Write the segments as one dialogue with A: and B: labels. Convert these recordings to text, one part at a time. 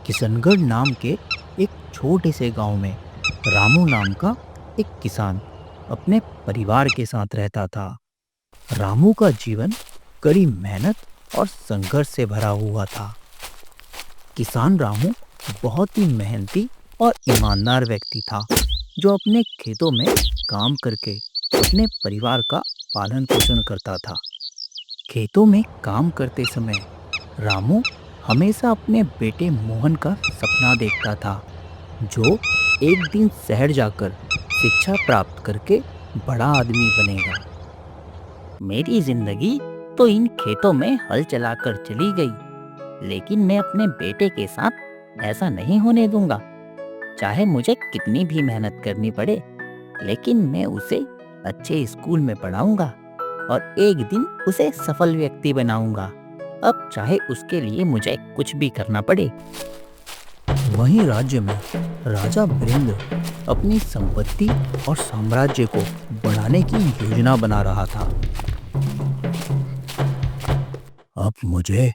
A: किशनगढ़ नाम के एक छोटे से गांव में रामू नाम का एक किसान अपने परिवार के साथ रहता था। रामू का जीवन कड़ी मेहनत और संघर्ष से भरा हुआ था। किसान रामू बहुत ही मेहनती और ईमानदार व्यक्ति था, जो अपने खेतों में काम करके अपने परिवार का पालन पोषण करता था। खेतों में काम करते समय रामू हमेशा अपने बेटे मोहन का सपना देखता था, जो एक दिन शहर जाकर शिक्षा प्राप्त करके बड़ा आदमी बनेगा। मेरी जिंदगी तो इन खेतों में हल चलाकर चली गई, लेकिन मैं अपने बेटे के साथ ऐसा नहीं होने दूंगा। चाहे मुझे कितनी भी मेहनत करनी पड़े, लेकिन मैं उसे अच्छे स्कूल में पढ़ाऊंगा और एक दिन उसे सफल व्यक्ति बनाऊंगा, अब चाहे उसके लिए मुझे कुछ भी करना पड़े। वहीं राज्य में राजा वीरेंद्र अपनी संपत्ति और साम्राज्य को बढ़ाने की योजना बना रहा था। अब मुझे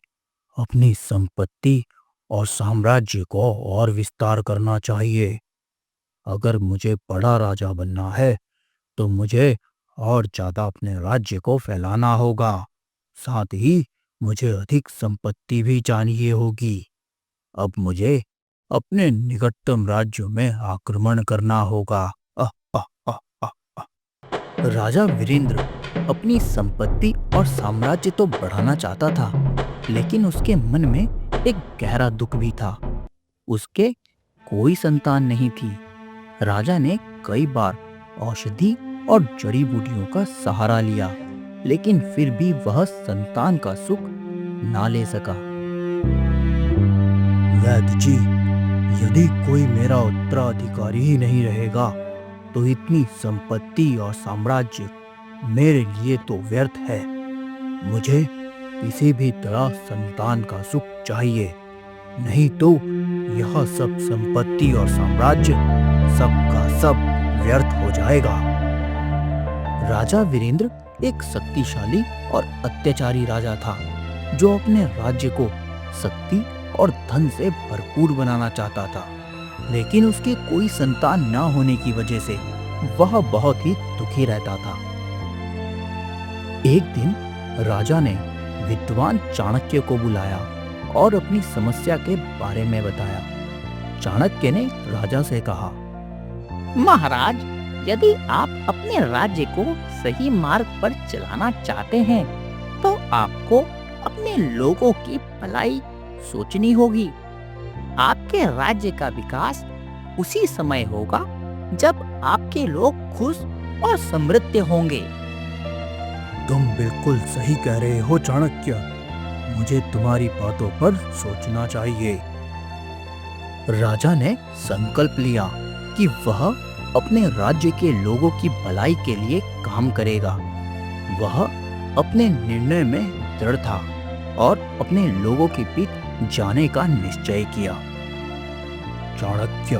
A: अपनी संपत्ति और साम्राज्य को और विस्तार करना चाहिए। अगर मुझे बड़ा राजा बनना है, तो मुझे और ज्यादा अपने राज्य को फैलाना होगा। साथ ही मुझे अधिक संपत्ति भी चाहिए होगी। अब मुझे अपने निकटतम राज्यों में आक्रमण करना होगा। आह, आह, आह, आह, आह। राजा वीरेंद्र अपनी संपत्ति और साम्राज्य तो बढ़ाना चाहता था, लेकिन उसके मन में एक गहरा दुख भी था। उसके कोई संतान नहीं थी। राजा ने कई बार औषधि और जड़ी बूटियों का सहारा लिया, लेकिन फिर भी वह संतान का सुख ना ले सका। वैद्य जी, यदि कोई मेरा उत्तराधिकारी ही नहीं रहेगा, तो इतनी संपत्ति और साम्राज्य मेरे लिए तो व्यर्थ है। मुझे किसी भी तरह संतान का सुख चाहिए, नहीं तो यह सब संपत्ति और साम्राज्य सब का सब व्यर्थ हो जाएगा। राजा वीरेंद्र एक शक्तिशाली और अत्याचारी राजा था, जो अपने राज्य को शक्ति और धन से भरपूर बनाना चाहता था, लेकिन उसके कोई संतान न होने की वजह से वह बहुत ही दुखी रहता था। एक दिन राजा ने विद्वान चाणक्य को बुलाया और अपनी समस्या के बारे में बताया। चाणक्य ने राजा से कहा, महाराज, यदि आप अपने राज्य को सही मार्ग पर चलाना चाहते हैं, तो आपको अपने लोगों की भलाई सोचनी होगी। आपके राज्य का विकास उसी समय होगा जब आपके लोग खुश और समृद्ध होंगे। तुम बिल्कुल सही कह रहे हो चाणक्य। मुझे तुम्हारी बातों पर सोचना चाहिए। राजा ने संकल्प लिया कि वह अपने राज्य के लोगों की भलाई के लिए काम करेगा। वह अपने निर्णय में दृढ़ था और अपने लोगों के बीच जाने का निश्चय किया। चाणक्य,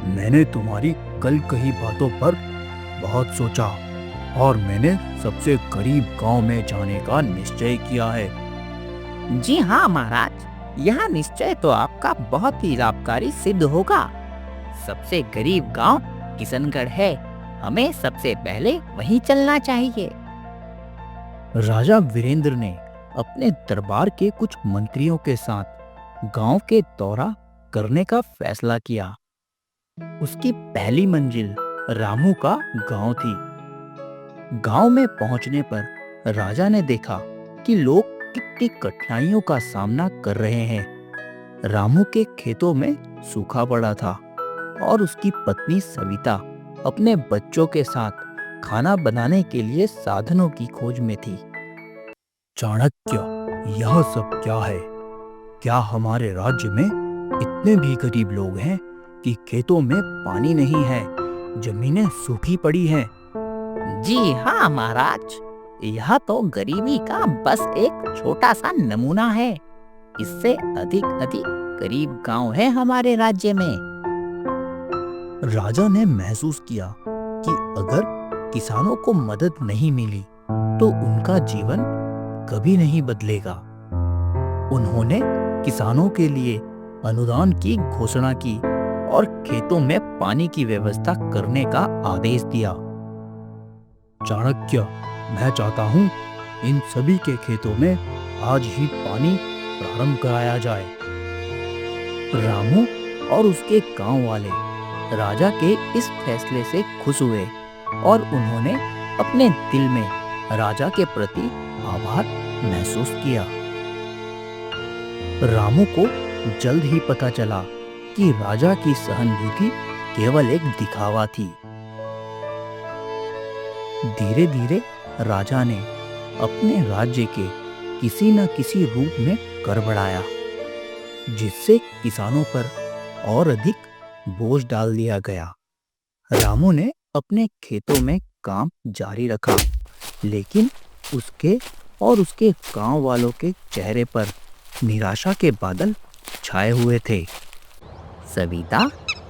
A: मैंने तुम्हारी कल कही बातों पर बहुत सोचा और मैंने सबसे गरीब गांव में जाने का निश्चय किया है। जी हाँ महाराज, यह निश्चय तो आपका बहुत ही लाभकारी सिद्ध होगा। सबसे गरीब गांव किशनगढ़ है। हमें सबसे पहले वहीं चलना चाहिए। राजा वीरेंद्र ने अपने दरबार के कुछ मंत्रियों के साथ गांव के दौरा करने का फैसला किया। उसकी पहली मंजिल रामू का गांव थी। गांव में पहुंचने पर राजा ने देखा कि लोग कितनी कठिनाइयों का सामना कर रहे हैं। रामू के खेतों में सूखा पड़ा था और उसकी पत्नी सविता अपने बच्चों के साथ खाना बनाने के लिए साधनों की खोज में थी। चाणक्य, यह सब क्या है? क्या हमारे राज्य में इतने भी गरीब लोग हैं कि खेतों में पानी नहीं है, जमीनें सूखी पड़ी हैं? जी हाँ महाराज, यह तो गरीबी का बस एक छोटा सा नमूना है। इससे अधिक गरीब गांव है हमारे राज्य में। राजा ने महसूस किया कि अगर किसानों को मदद नहीं मिली, तो उनका जीवन कभी नहीं बदलेगा। उन्होंने किसानों के लिए अनुदान की घोषणा की और खेतों में पानी की व्यवस्था करने का आदेश दिया। चाणक्य, मैं चाहता हूँ इन सभी के खेतों में आज ही पानी प्रारंभ कराया जाए। रामू और उसके गांव वाले राजा के इस फैसले से खुश हुए और उन्होंने अपने दिल में राजा के प्रति आभार महसूस किया। रामू को जल्द ही पता चला कि राजा की सहानुभूति केवल एक दिखावा थी। धीरे धीरे राजा ने अपने राज्य के किसी न किसी रूप में कर बढ़ाया, जिससे किसानों पर और अधिक बोझ डाल दिया गया। रामू ने अपने खेतों में काम जारी रखा, लेकिन उसके और उसके गांव वालों के चेहरे पर निराशा के बादल छाए हुए थे। सविता,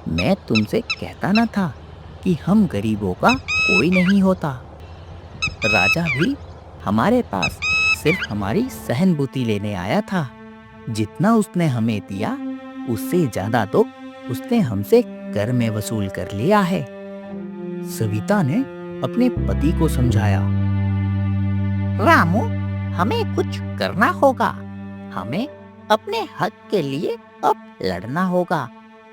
A: मैं तुमसे कहता न था कि हम गरीबों का कोई नहीं होता। राजा भी हमारे पास सिर्फ हमारी सहानुभूति लेने आया था। जितना उसने हमें दिया, उससे ज्यादा तो उसने हमसे कर में वसूल कर लिया है। सविता ने अपने पति को समझाया। रामू, हमें कुछ करना होगा। हमें अपने हक के लिए अब लड़ना होगा।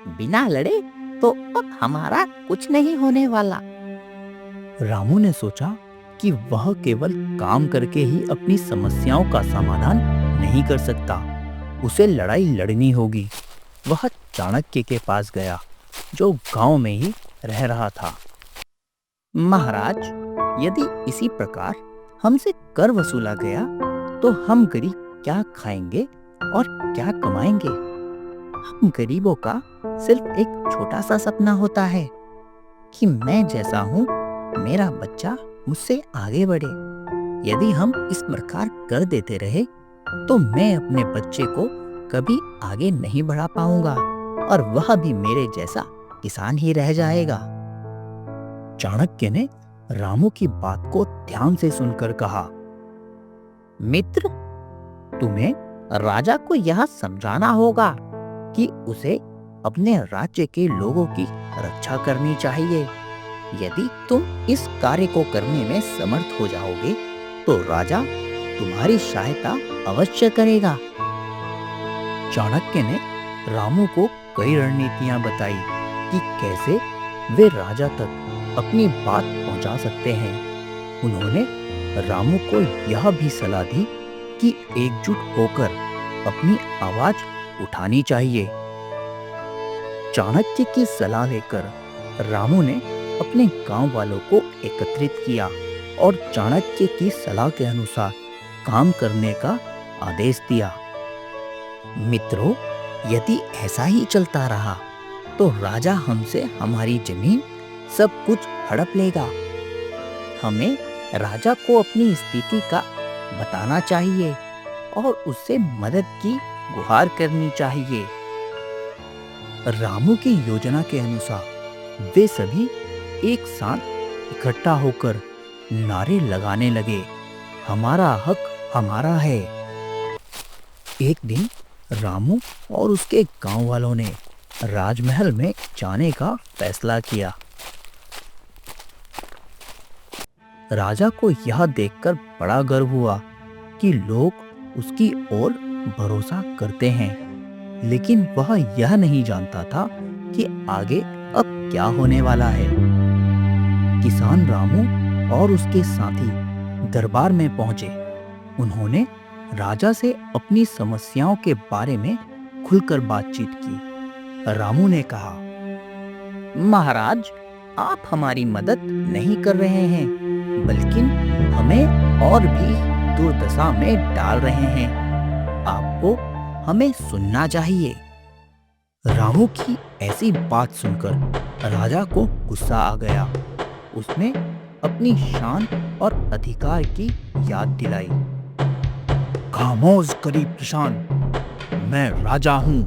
A: बिना लड़े तो अब हमारा कुछ नहीं होने वाला। रामू ने सोचा कि वह केवल काम करके ही अपनी समस्याओं का समाधान नहीं कर सकता। उसे लड़ाई लड़नी होगी। वह चाणक्य के पास गया, जो गांव में ही रह रहा था। महाराज, यदि इसी प्रकार हमसे कर वसूला गया तो हम गरीब क्या खाएंगे और क्या कमाएंगे? हम गरीबों का सिर्फ एक छोटा सा सपना होता है कि मैं जैसा हूँ, मेरा बच्चा मुझसे आगे बढ़े। यदि हम इस प्रकार कर देते रहे तो मैं अपने बच्चे को कभी आगे नहीं बढ़ा पाऊंगा और वह भी मेरे जैसा किसान ही रह जाएगा। चाणक्य ने रामू की बात को ध्यान से सुनकर कहा, मित्र, तुम्हें राजा को यह समझाना होगा कि उसे अपने राज्य के लोगों की रक्षा करनी चाहिए। यदि तुम इस कार्य को करने में समर्थ हो जाओगे तो राजा तुम्हारी सहायता अवश्य करेगा। चाणक्य ने रामू को कई रणनीतियां बताई कि कैसे वे राजा तक अपनी बात पहुंचा सकते हैं। उन्होंने रामू को यह भी सलाह दी कि एकजुट होकर अपनी आवाज उठानी चाहिए। चाणक्य की सलाह लेकर रामू ने अपने गांव वालों को एकत्रित किया और चाणक्य की सलाह के अनुसार काम करने का आदेश दिया। मित्रों, यदि ऐसा ही चलता रहा तो राजा हमसे हमारी जमीन सब कुछ हड़प लेगा। हमें राजा को अपनी स्थिति का बताना चाहिए और उससे मदद की गुहार करनी चाहिए। रामू की योजना के अनुसार वे सभी एक साथ इकट्ठा होकर नारे लगाने लगे, हमारा हक हमारा है। एक दिन रामू और उसके गांव वालों ने राजमहल में जाने का फैसला किया। राजा को यह देखकर बड़ा गर्व हुआ कि लोग उसकी ओर भरोसा करते हैं, लेकिन वह यह नहीं जानता था कि आगे अब क्या होने वाला है। किसान रामू और उसके साथी दरबार में पहुंचे। उन्होंने राजा से अपनी समस्याओं के बारे में खुलकर बातचीत की। रामू ने कहा, महाराज, आप हमारी मदद नहीं कर रहे हैं, बल्कि हमें और भी दुर्दशा में डाल रहे हैं। आपको हमें सुनना चाहिए। रामू की ऐसी बात सुनकर राजा को गुस्सा आ गया। उसने अपनी शान और अधिकार की याद दिलाई। खामोश गरीब किसान, मैं राजा हूँ।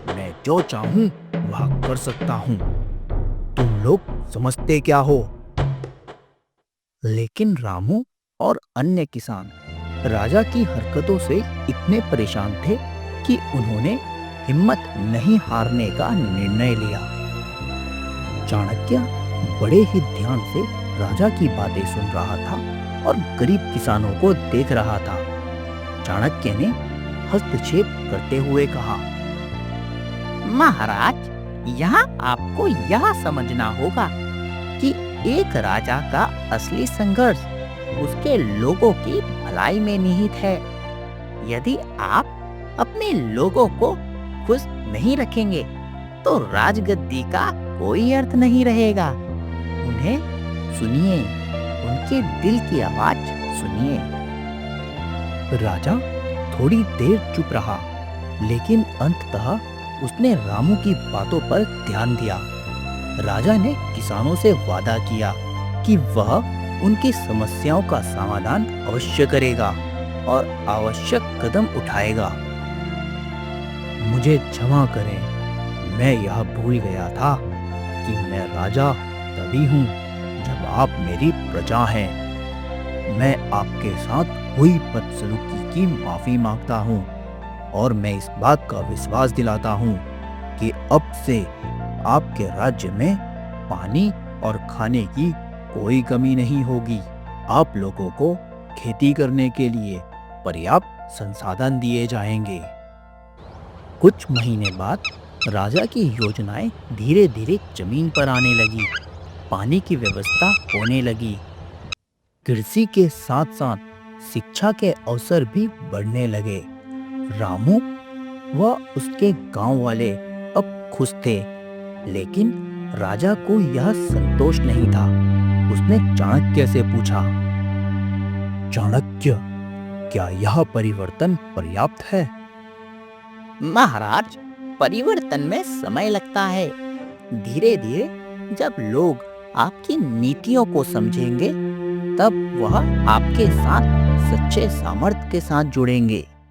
A: मैं जो चाहूँ वह कर सकता हूँ। तुम लोग समझते क्या हो? लेकिन रामू और अन्य किसान राजा की हरकतों से इतने परेशान थे कि उन्होंने हिम्मत नहीं हारने का निर्णय लिया। चाणक्य बड़े ही ध्यान से राजा की बातें सुन रहा था और गरीब किसानों को देख रहा था। चाणक्य ने हस्तक्षेप करते हुए कहा,
B: महाराज, यहाँ आपको यह समझना होगा कि एक राजा का असली संघर्ष उसके लोगों की भलाई में निहित है। यदि आप अपने लोगों को खुश नहीं रखेंगे तो राजगद्दी का कोई अर्थ नहीं रहेगा। उन्हें सुनिए, उनके दिल की आवाज सुनिए।
A: राजा थोड़ी देर चुप रहा, लेकिन अंततः उसने रामू की बातों पर ध्यान दिया। राजा ने किसानों से वादा किया कि वह उनकी समस्याओं का समाधान अवश्य करेगा और आवश्यक कदम उठाएगा। मुझे क्षमा करें, मैं यह भूल गया था कि मैं राजा तभी हूँ जब आप मेरी प्रजा हैं। मैं आपके साथ हुई बदसलूकी की माफी मांगता हूँ और मैं इस बात का विश्वास दिलाता हूँ कि अब से आपके राज्य में पानी और खाने की कोई कमी नहीं होगी। आप लोगों को खेती करने के लिए पर्याप्त संसाधन दिए जाएंगे। कुछ महीने बाद राजा की योजनाएं धीरे धीरे जमीन पर आने लगी। पानी की व्यवस्था होने लगी। कृषि के साथ साथ शिक्षा के अवसर भी बढ़ने लगे। रामू व उसके गांव वाले अब खुश थे, लेकिन राजा को यह संतोष नहीं था। उसने चाणक्य से पूछा, चाणक्य, क्या यह परिवर्तन पर्याप्त है?
B: महाराज, परिवर्तन में समय लगता है। धीरे धीरे जब लोग आपकी नीतियों को समझेंगे, तब वह आपके साथ सच्चे सामर्थ्य के साथ जुड़ेंगे।